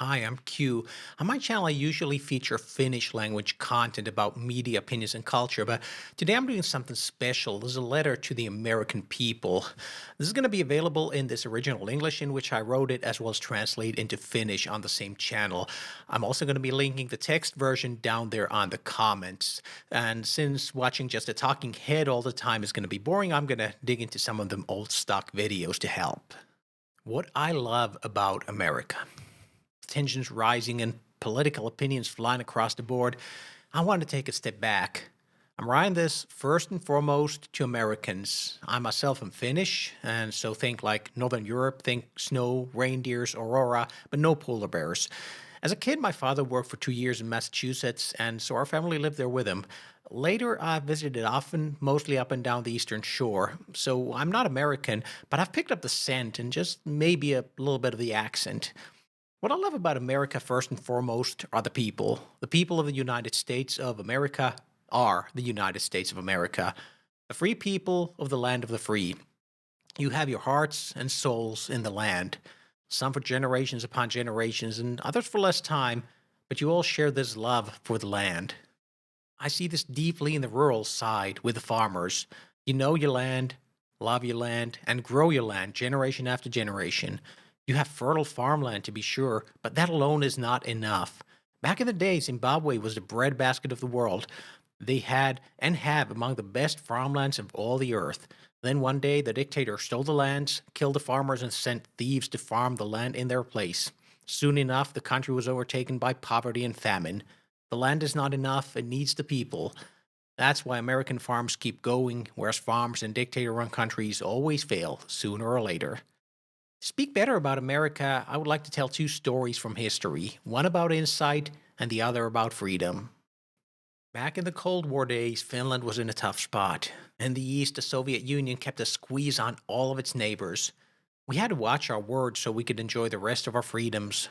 Hi, I'm Q. On my channel, I usually feature Finnish language content about media, opinions, and culture, but today I'm doing something special. There's a letter to the American people. This is going to be available in this original English in which I wrote it, as well as translate into Finnish on the same channel. I'm also going to be linking the text version down there on the comments. And since watching just a talking head all the time is going to be boring, I'm going to dig into some of them old stock videos to help. What I love about America: tensions rising and political opinions flying across the board, I want to take a step back. I'm writing this first and foremost to Americans. I myself am Finnish, and so think like Northern Europe, think snow, reindeers, aurora, but no polar bears. As a kid, my father worked for 2 years in Massachusetts, and so our family lived there with him. Later, I visited often, mostly up and down the Eastern Shore. So I'm not American, but I've picked up the scent and just maybe a little bit of the accent. What I love about America, first and foremost, are the people. The people of the United States of America are the United States of America, the free people of the land of the free. You have your hearts and souls in the land, some for generations upon generations, and others for less time, but you all share this love for the land. I see this deeply in the rural side with the farmers. You know your land, love your land, and grow your land generation after generation. You have fertile farmland to be sure, but that alone is not enough. Back in the day, Zimbabwe was the breadbasket of the world. They had and have among the best farmlands of all the earth. Then one day, the dictator stole the lands, killed the farmers, and sent thieves to farm the land in their place. Soon enough, the country was overtaken by poverty and famine. The land is not enough, it needs the people. That's why American farms keep going, whereas farms in dictator run countries always fail, sooner or later. To speak better about America, I would like to tell two stories from history, one about insight and the other about freedom. Back in the Cold War days, Finland was in a tough spot. In the East, the Soviet Union kept a squeeze on all of its neighbors. We had to watch our words so we could enjoy the rest of our freedoms.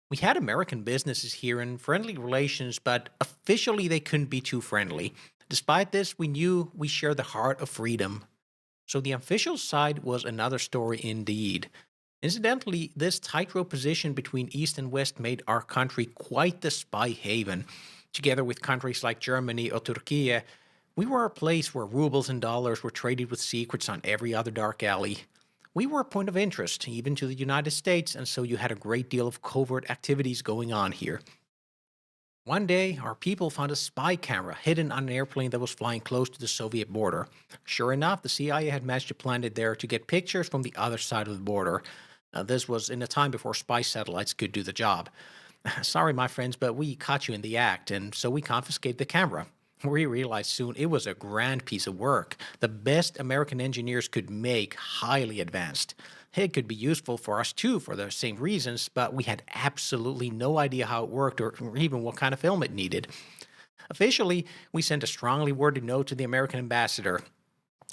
We had American businesses here and friendly relations, but officially they couldn't be too friendly. Despite this, we knew we shared the heart of freedom. So the official side was another story indeed. Incidentally, this tightrope position between East and West made our country quite the spy haven. Together with countries like Germany or Turkey, we were a place where rubles and dollars were traded with secrets on every other dark alley. We were a point of interest, even to the United States, and so you had a great deal of covert activities going on here. One day, our people found a spy camera hidden on an airplane that was flying close to the Soviet border. Sure enough, the CIA had managed to plant it there to get pictures from the other side of the border. This was in a time before spy satellites could do the job. Sorry, my friends, but we caught you in the act, and so we confiscated the camera. We realized soon it was a grand piece of work. The best American engineers could make, highly advanced. It could be useful for us too for the same reasons, but we had absolutely no idea how it worked or even what kind of film it needed. Officially, we sent a strongly worded note to the American ambassador.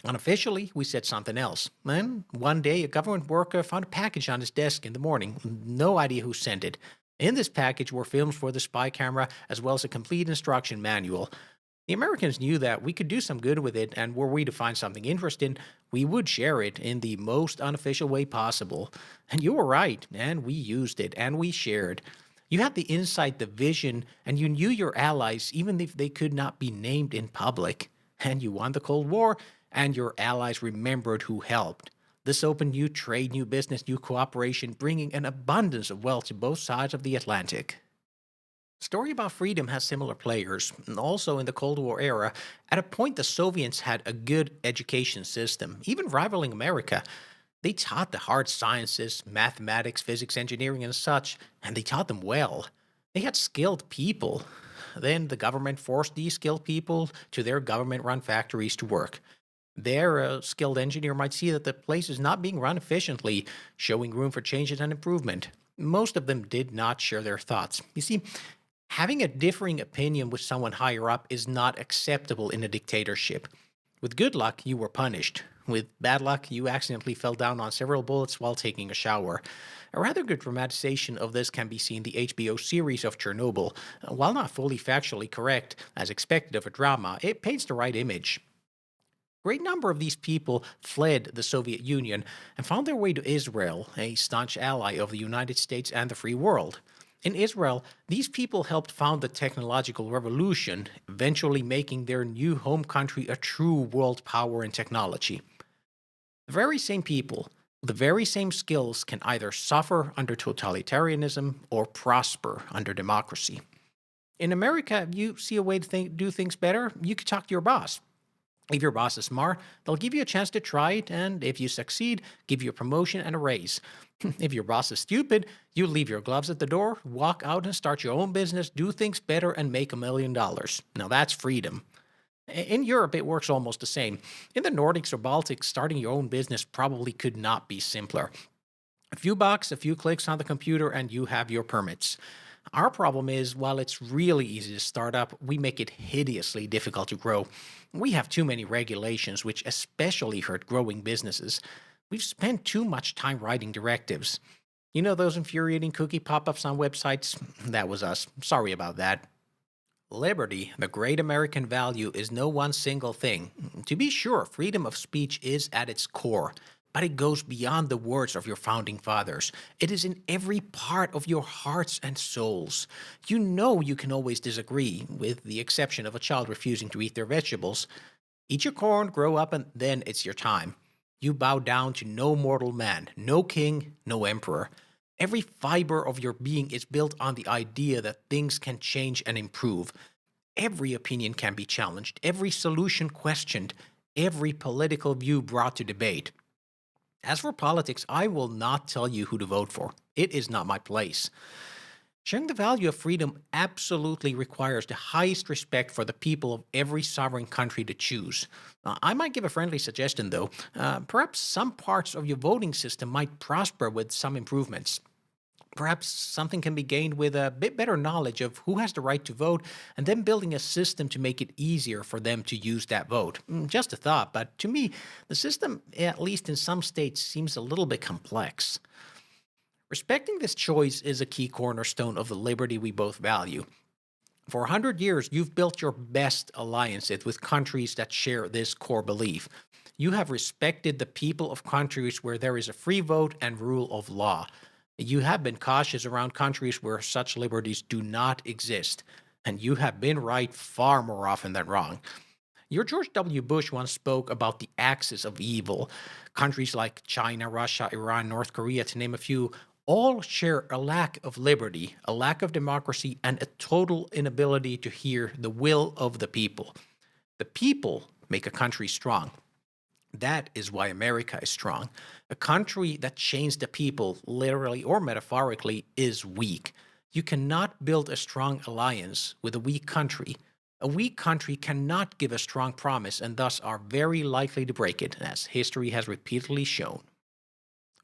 Unofficially, we said something else. Then, one day, a government worker found a package on his desk in the morning. No idea who sent it. In this package were films for the spy camera, as well as a complete instruction manual. The Americans knew that we could do some good with it, and were we to find something interesting, we would share it in the most unofficial way possible. And you were right, and we used it, and we shared. You had the insight, the vision, and you knew your allies, even if they could not be named in public. And you won the Cold War, and your allies remembered who helped. This opened new trade, new business, new cooperation, bringing an abundance of wealth to both sides of the Atlantic. Story about freedom has similar players. And also in the Cold War era, at a point the Soviets had a good education system, even rivaling America. They taught the hard sciences, mathematics, physics, engineering, and such, and they taught them well. They had skilled people. Then the government forced these skilled people to their government run factories to work. There, a skilled engineer might see that the place is not being run efficiently, showing room for changes and improvement. Most of them did not share their thoughts. You see, having a differing opinion with someone higher up is not acceptable in a dictatorship. With good luck, you were punished. With bad luck, you accidentally fell down on several bullets while taking a shower. A rather good dramatization of this can be seen in the HBO series of Chernobyl. While not fully factually correct, as expected of a drama, it paints the right image. Great number of these people fled the Soviet Union and found their way to Israel, a staunch ally of the United States and the free world. In Israel, these people helped found the technological revolution, eventually making their new home country a true world power in technology. The very same people, with the very same skills, can either suffer under totalitarianism or prosper under democracy. In America, if you see a way to do things better, you could talk to your boss. If your boss is smart, they'll give you a chance to try it, and if you succeed, give you a promotion and a raise. If your boss is stupid, you leave your gloves at the door, walk out and start your own business, do things better, and make $1 million. Now that's freedom. In Europe, it works almost the same. In the Nordics or Baltics, starting your own business probably could not be simpler. A few bucks, a few clicks on the computer, and you have your permits. Our problem is, while it's really easy to start up, we make it hideously difficult to grow. We have too many regulations, which especially hurt growing businesses. We've spent too much time writing directives. You know those infuriating cookie pop ups on websites? That was us. Sorry about that. Liberty, the great American value, is no one single thing. To be sure, freedom of speech is at its core, but it goes beyond the words of your founding fathers. It is in every part of your hearts and souls. You know you can always disagree, with the exception of a child refusing to eat their vegetables. Eat your corn, grow up, and then it's your time. You bow down to no mortal man, no king, no emperor. Every fiber of your being is built on the idea that things can change and improve. Every opinion can be challenged, every solution questioned, every political view brought to debate. As for politics, I will not tell you who to vote for. It is not my place. Sharing the value of freedom absolutely requires the highest respect for the people of every sovereign country to choose. I might give a friendly suggestion, though. Perhaps some parts of your voting system might prosper with some improvements. Perhaps something can be gained with a bit better knowledge of who has the right to vote, and then building a system to make it easier for them to use that vote. Just a thought, but to me, the system, at least in some states, seems a little bit complex. Respecting this choice is a key cornerstone of the liberty we both value. For 100 years, you've built your best alliances with countries that share this core belief. You have respected the people of countries where there is a free vote and rule of law. You have been cautious around countries where such liberties do not exist, and you have been right far more often than wrong. Your George W. Bush once spoke about the axis of evil. Countries like China, Russia, Iran, North Korea, to name a few, all share a lack of liberty, a lack of democracy, and a total inability to hear the will of the people. The people make a country strong. That is why America is strong. A country that chains the people, literally or metaphorically, is weak. You cannot build a strong alliance with a weak country. A weak country cannot give a strong promise and thus are very likely to break it, as history has repeatedly shown.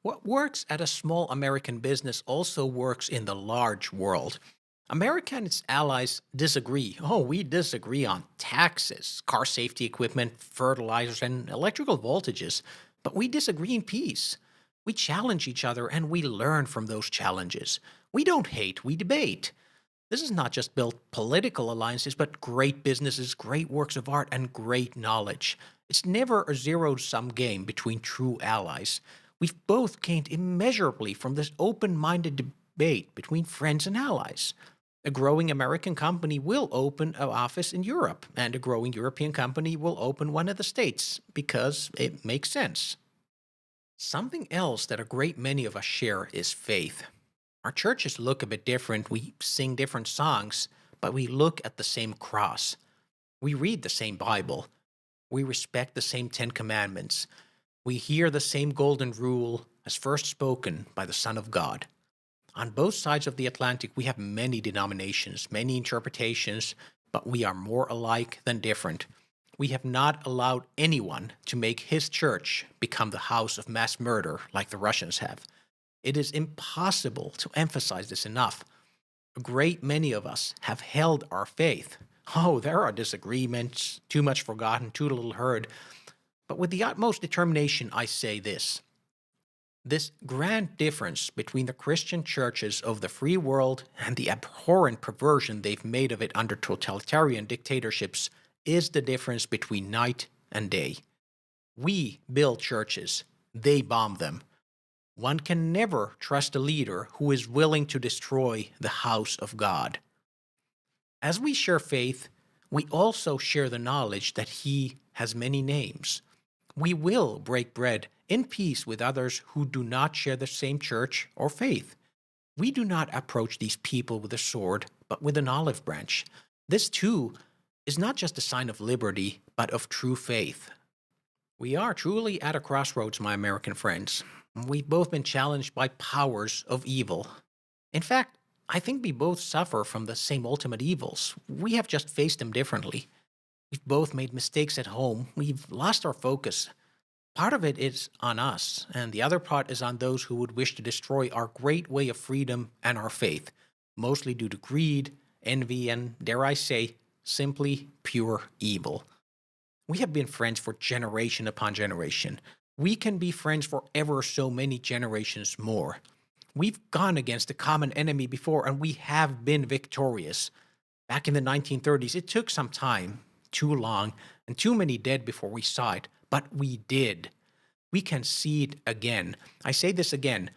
What works at a small American business also works in the large world. America and its allies disagree. Oh, we disagree on taxes, car safety equipment, fertilizers, and electrical voltages. But we disagree in peace. We challenge each other and we learn from those challenges. We don't hate, we debate. This is not just built political alliances, but great businesses, great works of art, and great knowledge. It's never a zero sum game between true allies. We've both gained immeasurably from this open minded debate between friends and allies. A growing American company will open an office in Europe, and a growing European company will open one in the States because it makes sense. Something else that a great many of us share is faith. Our churches look a bit different, we sing different songs, but we look at the same cross. We read the same Bible. We respect the same Ten Commandments. We hear the same golden rule as first spoken by the Son of God. On both sides of the Atlantic, we have many denominations, many interpretations, but we are more alike than different. We have not allowed anyone to make his church become the house of mass murder like the Russians have. It is impossible to emphasize this enough. A great many of us have held our faith. Oh, there are disagreements, too much forgotten, too little heard. But with the utmost determination, I say this. This grand difference between the Christian churches of the free world and the abhorrent perversion they've made of it under totalitarian dictatorships is the difference between night and day. We build churches, they bomb them. One can never trust a leader who is willing to destroy the house of God. As we share faith, we also share the knowledge that He has many names. We will break bread in peace with others who do not share the same church or faith. We do not approach these people with a sword, but with an olive branch. This, too, is not just a sign of liberty, but of true faith. We are truly at a crossroads, my American friends. We've both been challenged by powers of evil. In fact, I think we both suffer from the same ultimate evils. We have just faced them differently. We've both made mistakes at home. We've lost our focus. Part of it is on us, and the other part is on those who would wish to destroy our great way of freedom and our faith, mostly due to greed, envy, and, dare I say, simply pure evil. We have been friends for generation upon generation. We can be friends for ever so many generations more. We've gone against a common enemy before, and we have been victorious. Back in the 1930s, it took some time, too long, and too many dead before we saw it, but we did. We can see it again. I say this again.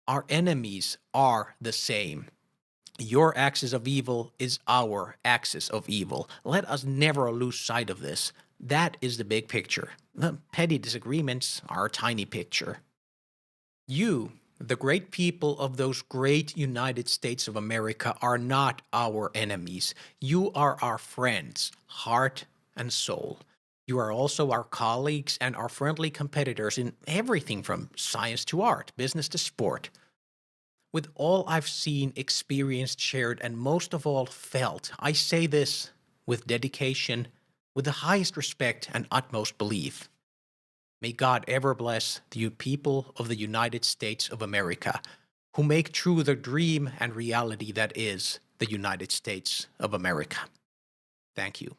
Our enemies are the same. Your axis of evil is our axis of evil. Let us never lose sight of this. That is the big picture. The petty disagreements are a tiny picture. You, the great people of those great United States of America, are not our enemies. You are our friends, heart and soul. You are also our colleagues and our friendly competitors in everything from science to art, business to sport. With all I've seen, experienced, shared, and most of all felt, I say this with dedication, with the highest respect and utmost belief. May God ever bless the people of the United States of America, who make true the dream and reality that is the United States of America. Thank you.